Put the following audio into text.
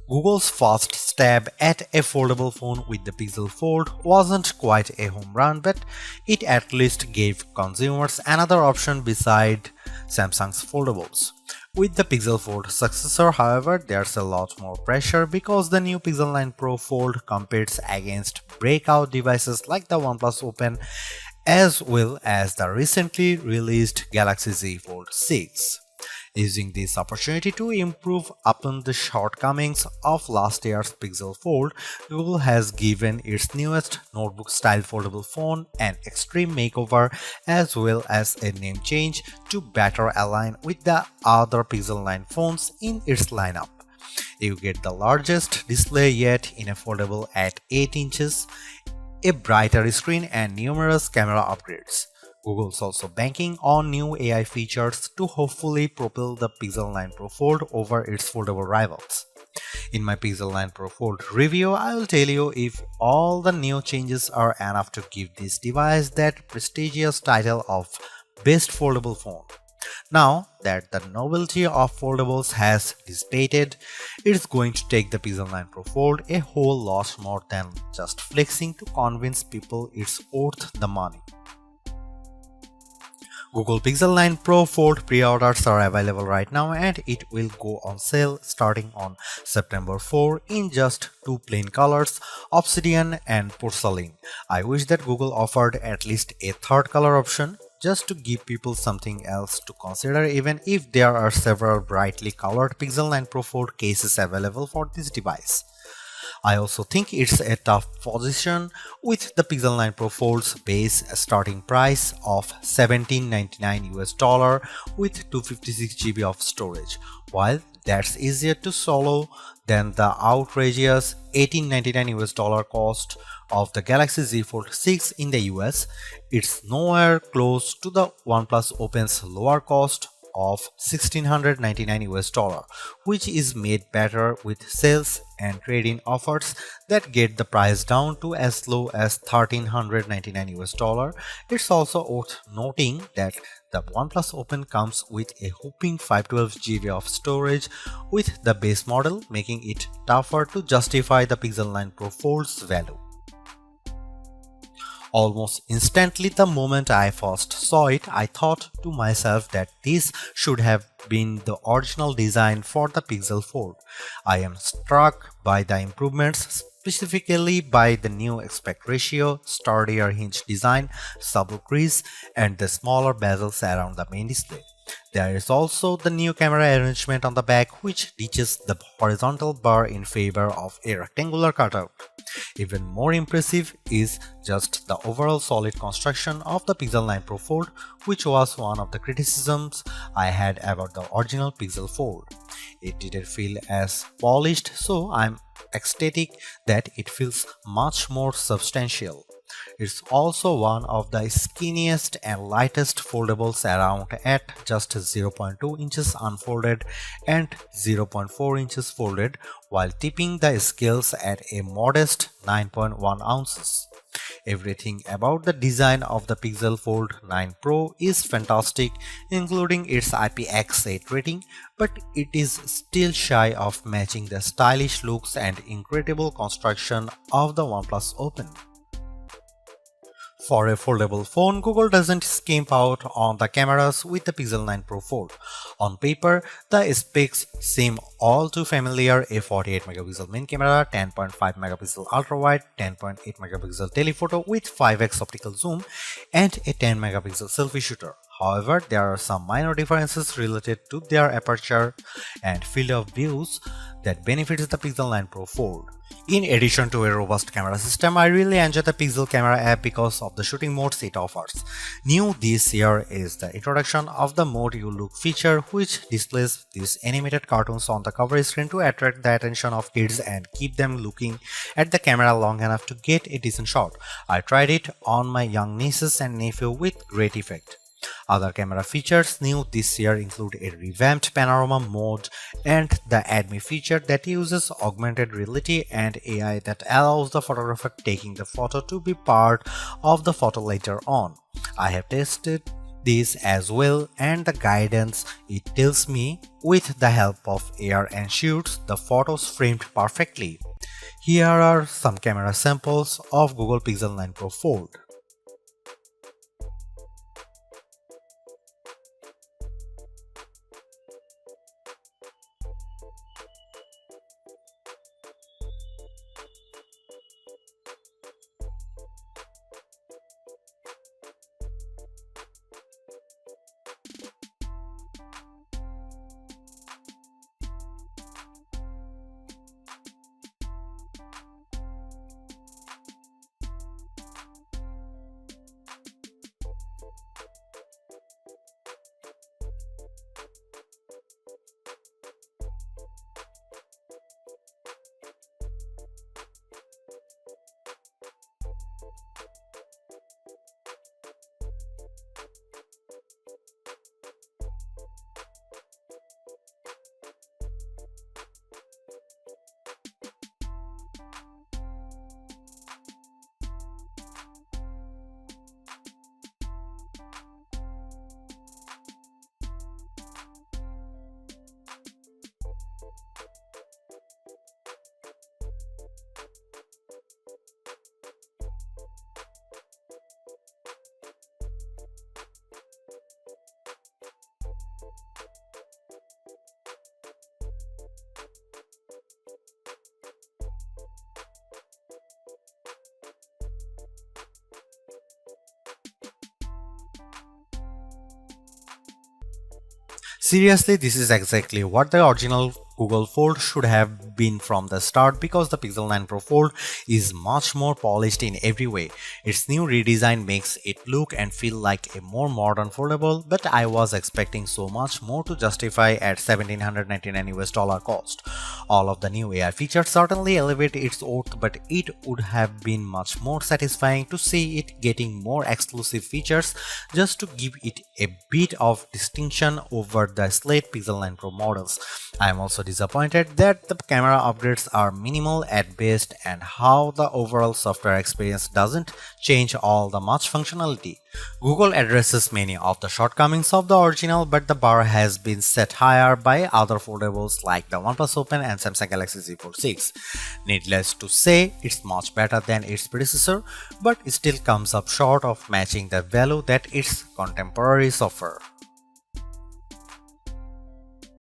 Google's first stab at a foldable phone with the Pixel Fold wasn't quite a home run, but it at least gave consumers another option beside Samsung's foldables. With the Pixel Fold successor, however, there's a lot more pressure because the new Pixel 9 Pro Fold competes against breakout devices like the OnePlus Open as well as the recently released Galaxy Z Fold 6. Using this opportunity to improve upon the shortcomings of last year's Pixel Fold, Google has given its newest notebook-style foldable phone an extreme makeover as well as a name change to better align with the other Pixel 9 phones in its lineup. You get the largest display yet in a foldable at 8 inches, a brighter screen and numerous camera upgrades. Google's also banking on new AI features to hopefully propel the Pixel 9 Pro Fold over its foldable rivals. In my Pixel 9 Pro Fold review, I will tell you if all the new changes are enough to give this device that prestigious title of Best Foldable Phone. Now that the novelty of foldables has dissipated, it's going to take the Pixel 9 Pro Fold a whole lot more than just flexing to convince people it's worth the money. Google Pixel 9 Pro Fold pre-orders are available right now and it will go on sale starting on September 4 in just two plain colors, Obsidian and Porcelain. I wish that Google offered at least a third color option just to give people something else to consider even if there are several brightly colored Pixel 9 Pro Fold cases available for this device. I also think it's a tough position with the Pixel 9 Pro Fold's base starting price of $1799 with 256GB of storage. While that's easier to swallow than the outrageous $1899 cost of the Galaxy Z Fold 6 in the US, it's nowhere close to the OnePlus Open's lower cost of $1,699, which is made better with sales and trade-in offers that get the price down to as low as $1,399. It's also worth noting that the OnePlus Open comes with a whopping 512GB of storage with the base model, making it tougher to justify the Pixel 9 Pro Fold's value. Almost instantly the moment I first saw it, I thought to myself that this should have been the original design for the Pixel Fold. I am struck by the improvements, specifically by the new aspect ratio, sturdier hinge design, subtle crease, and the smaller bezels around the main display. There is also the new camera arrangement on the back which ditches the horizontal bar in favor of a rectangular cutout. Even more impressive is just the overall solid construction of the Pixel 9 Pro Fold, which was one of the criticisms I had about the original Pixel Fold. It didn't feel as polished, so I'm ecstatic that it feels much more substantial. It's also one of the skinniest and lightest foldables around at just 0.2 inches unfolded and 0.4 inches folded, while tipping the scales at a modest 9.1 ounces. Everything about the design of the Pixel Fold 9 Pro is fantastic, including its IPX8 rating, but it is still shy of matching the stylish looks and incredible construction of the OnePlus Open. For a foldable phone, Google doesn't skimp out on the cameras with the Pixel 9 Pro Fold. On paper, the specs seem all too familiar: a 48MP main camera, 10.5MP ultra-wide, 10.8MP telephoto with 5x optical zoom, and a 10MP selfie shooter. However, there are some minor differences related to their aperture and field of views that benefits the Pixel 9 Pro Fold. In addition to a robust camera system, I really enjoy the Pixel Camera app because of the shooting modes it offers. New this year is the introduction of the Mode You Look feature, which displays these animated cartoons on the cover screen to attract the attention of kids and keep them looking at the camera long enough to get a decent shot. I tried it on my young nieces and nephew with great effect. Other camera features new this year include a revamped panorama mode and the Add Me feature that uses augmented reality and AI that allows the photographer taking the photo to be part of the photo later on. I have tested this as well, and the guidance it tells me with the help of AR ensures the photos framed perfectly. Here are some camera samples of Google Pixel 9 Pro Fold. Seriously, this is exactly what the original Google Fold should have been from the start, because the Pixel 9 Pro Fold is much more polished in every way. Its new redesign makes it look and feel like a more modern foldable, but I was expecting so much more to justify at $1,799 cost. All of the new AI features certainly elevate its worth, but it would have been much more satisfying to see it getting more exclusive features just to give it a bit of distinction over the slate Pixel 9 Pro models. I am also disappointed that the camera upgrades are minimal at best and how the overall software experience doesn't change all the much functionality. Google addresses many of the shortcomings of the original, but the bar has been set higher by other foldables like the OnePlus Open and Samsung Galaxy Z Fold 6. Needless to say, it's much better than its predecessor, but it still comes up short of matching the value that its contemporaries offer.